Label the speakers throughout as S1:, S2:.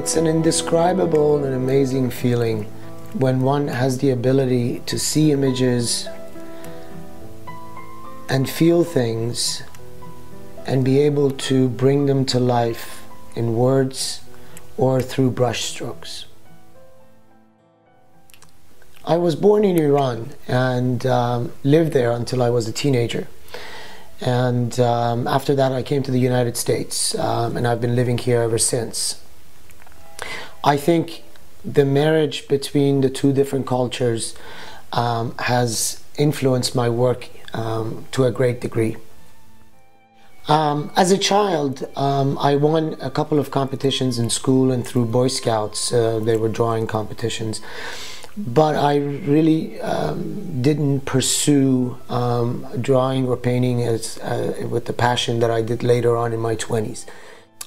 S1: It's an indescribable and amazing feeling when one has the ability to see images and feel things and be able to bring them to life in words or through brush strokes. I was born in Iran and lived there until I was a teenager. And after that I came to the United States and I've been living here ever since. I think the marriage between the two different cultures has influenced my work to a great degree. As a child, I won a couple of competitions in school and through Boy Scouts. They were drawing competitions. But I really didn't pursue drawing or painting with the passion that I did later on in my 20s.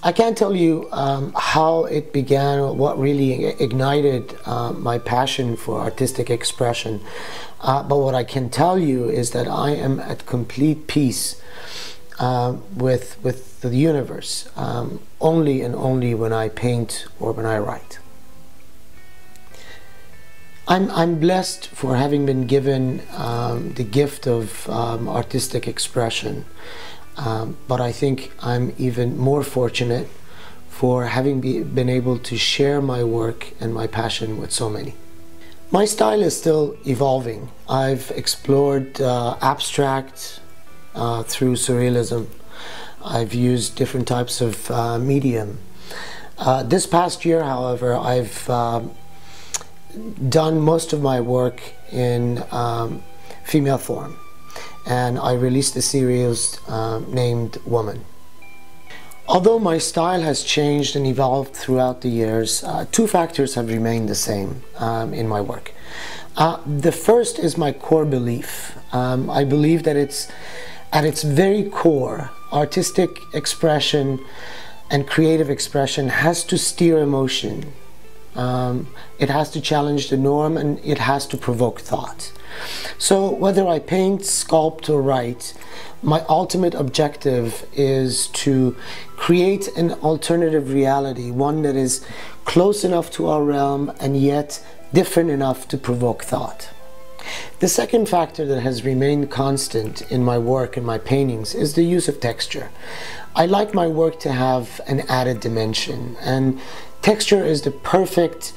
S1: I can't tell you how it began or what really ignited my passion for artistic expression. But what I can tell you is that I am at complete peace with the universe, only and only when I paint or when I write. I'm blessed for having been given the gift of artistic expression, but I think I'm even more fortunate for having been able to share my work and my passion with so many. My style is still evolving. I've explored abstract through surrealism. I've used different types of medium. This past year, however, I've done most of my work in female form, and I released a series named Woman. Although my style has changed and evolved throughout the years, two factors have remained the same in my work. The first is my core belief. I believe that it's at its very core, artistic expression and creative expression has to steer emotion. It has to challenge the norm, and it has to provoke thought. So whether I paint, sculpt, or write, my ultimate objective is to create an alternative reality, one that is close enough to our realm and yet different enough to provoke thought. The second factor that has remained constant in my work and my paintings is the use of texture. I like my work to have an added dimension, and texture is the perfect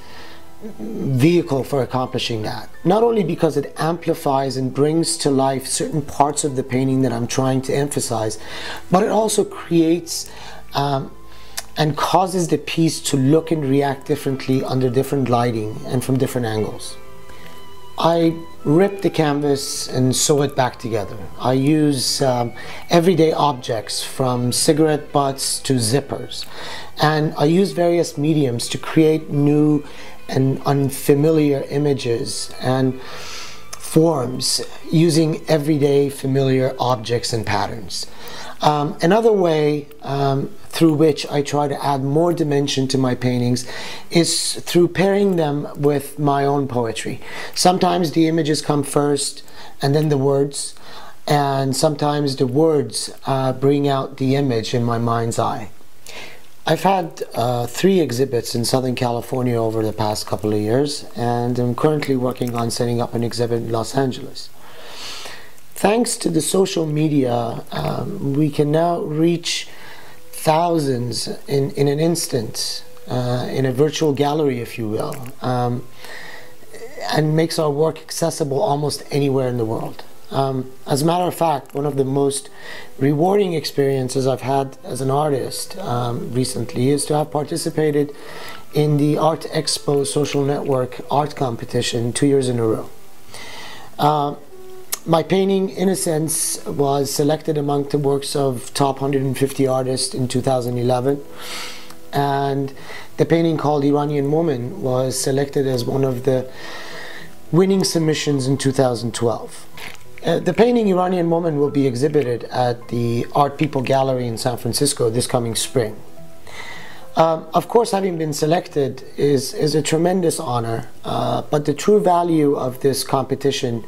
S1: vehicle for accomplishing that. Not only because it amplifies and brings to life certain parts of the painting that I'm trying to emphasize, but it also creates and causes the piece to look and react differently under different lighting and from different angles. I rip the canvas and sew it back together. I use everyday objects from cigarette butts to zippers. And I use various mediums to create new and unfamiliar images and forms using everyday familiar objects and patterns. Another way through which I try to add more dimension to my paintings is through pairing them with my own poetry. Sometimes the images come first and then the words, and sometimes the words bring out the image in my mind's eye. I've had 3 exhibits in Southern California over the past couple of years, and I'm currently working on setting up an exhibit in Los Angeles. Thanks to the social media, we can now reach thousands in an instant, in a virtual gallery, if you will, and makes our work accessible almost anywhere in the world. As a matter of fact, one of the most rewarding experiences I've had as an artist recently is to have participated in the Art Expo social network art competition 2 years in a row. My painting, in a sense, was selected among the works of top 150 artists in 2011, and the painting called Iranian Woman was selected as one of the winning submissions in 2012. The painting Iranian Woman will be exhibited at the Art People Gallery in San Francisco this coming spring. Of course, having been selected is a tremendous honor, but the true value of this competition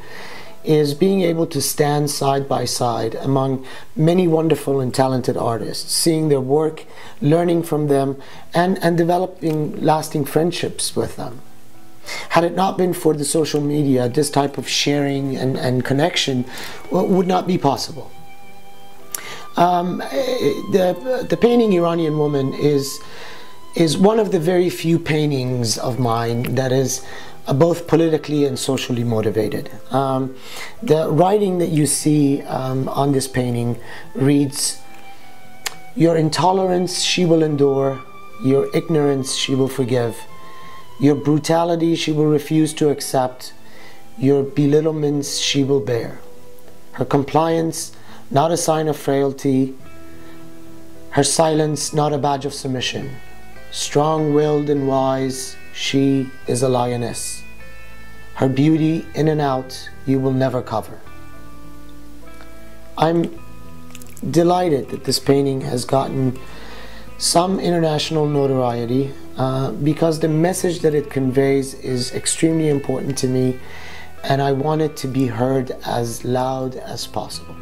S1: is being able to stand side by side among many wonderful and talented artists, seeing their work, learning from them, and developing lasting friendships with them. Had it not been for the social media, this type of sharing and connection would not be possible. The painting Iranian Woman is one of the very few paintings of mine that is both politically and socially motivated. The writing that you see on this painting reads, "Your intolerance she will endure, your ignorance she will forgive, your brutality she will refuse to accept, your belittlements she will bear. Her compliance not a sign of frailty, her silence not a badge of submission. Strong-willed and wise, she is a lioness. Her beauty in and out you will never cover." I'm delighted that this painting has gotten some international notoriety because the message that it conveys is extremely important to me, and I want it to be heard as loud as possible.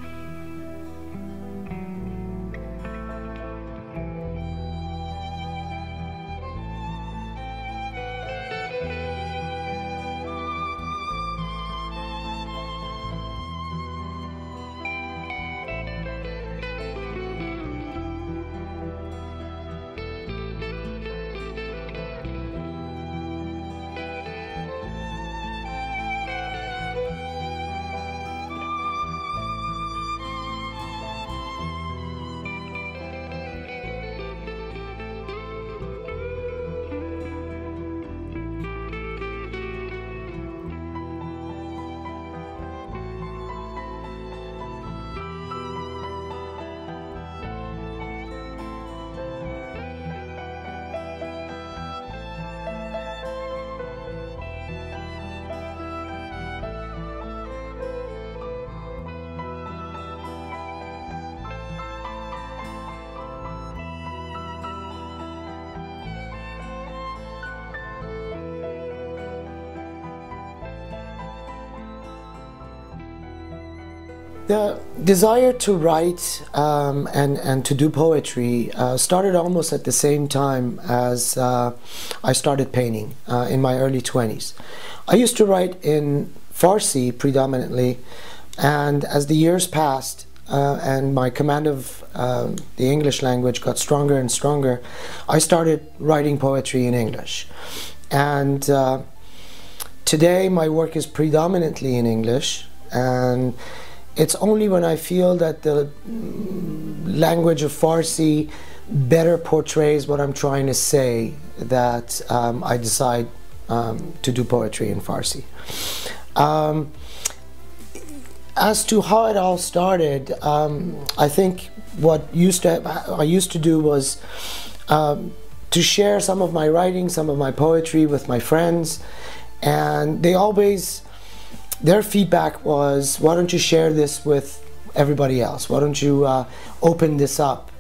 S1: The desire to write and to do poetry started almost at the same time as I started painting in my early 20s. I used to write in Farsi predominantly, and as the years passed and my command of the English language got stronger and stronger, I started writing poetry in English. And today my work is predominantly in English, and it's only when I feel that the language of Farsi better portrays what I'm trying to say that I decide to do poetry in Farsi. As to how it all started, I think what I used to do was to share some of my writing, some of my poetry with my friends, and their feedback was, "Why don't you share this with everybody else? Why don't you open this up?"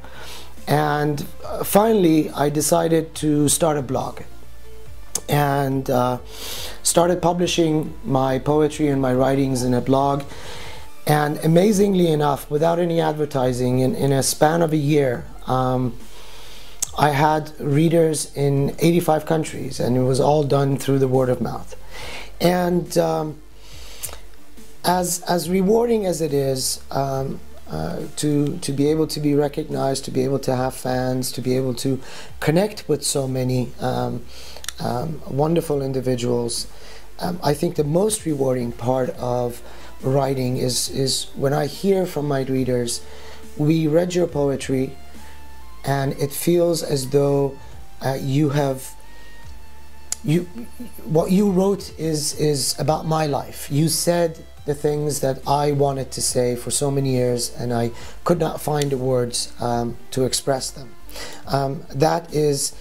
S1: And finally, I decided to start a blog and started publishing my poetry and my writings in a blog. And amazingly enough, without any advertising, in a span of a year, I had readers in 85 countries, and it was all done through the word of mouth. And as rewarding as it is to be able to be recognized, to be able to have fans, to be able to connect with so many wonderful individuals, I think the most rewarding part of writing is when I hear from my readers, "We read your poetry and it feels as though what you wrote is about my life. You said the things that I wanted to say for so many years and I could not find the words to express them." That is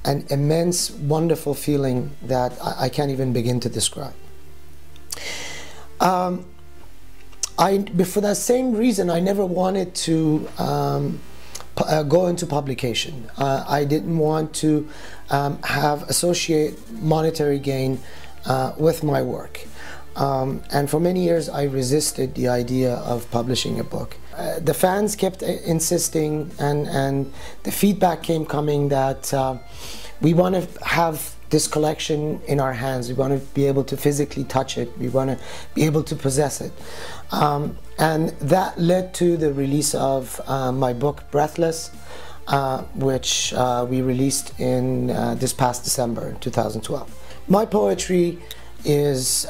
S1: an immense, wonderful feeling that I can't even begin to describe. For that same reason, I never wanted to go into publication. I didn't want to associate monetary gain with my work. And for many years I resisted the idea of publishing a book. The fans kept insisting, and the feedback came coming that we want to have this collection in our hands. We want to be able to physically touch it. We want to be able to possess it. And that led to the release of my book Breathless, which we released in this past December 2012. My poetry is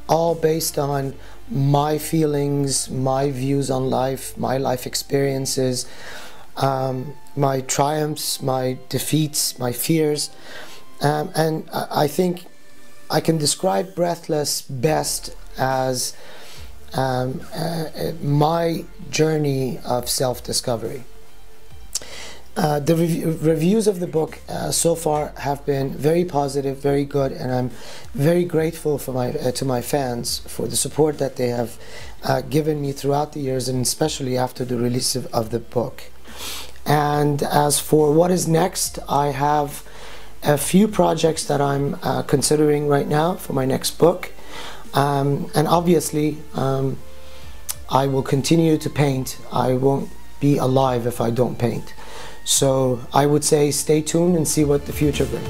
S1: all based on my feelings, my views on life, my life experiences, my triumphs, my defeats, my fears. And I think I can describe Breathless best as my journey of self-discovery. The reviews of the book so far have been very positive, very good, and I'm very grateful for to my fans for the support that they have given me throughout the years, and especially after the release of the book. And as for what is next, I have a few projects that I'm considering right now for my next book, and obviously I will continue to paint. I won't be alive if I don't paint. So I would say stay tuned and see what the future brings.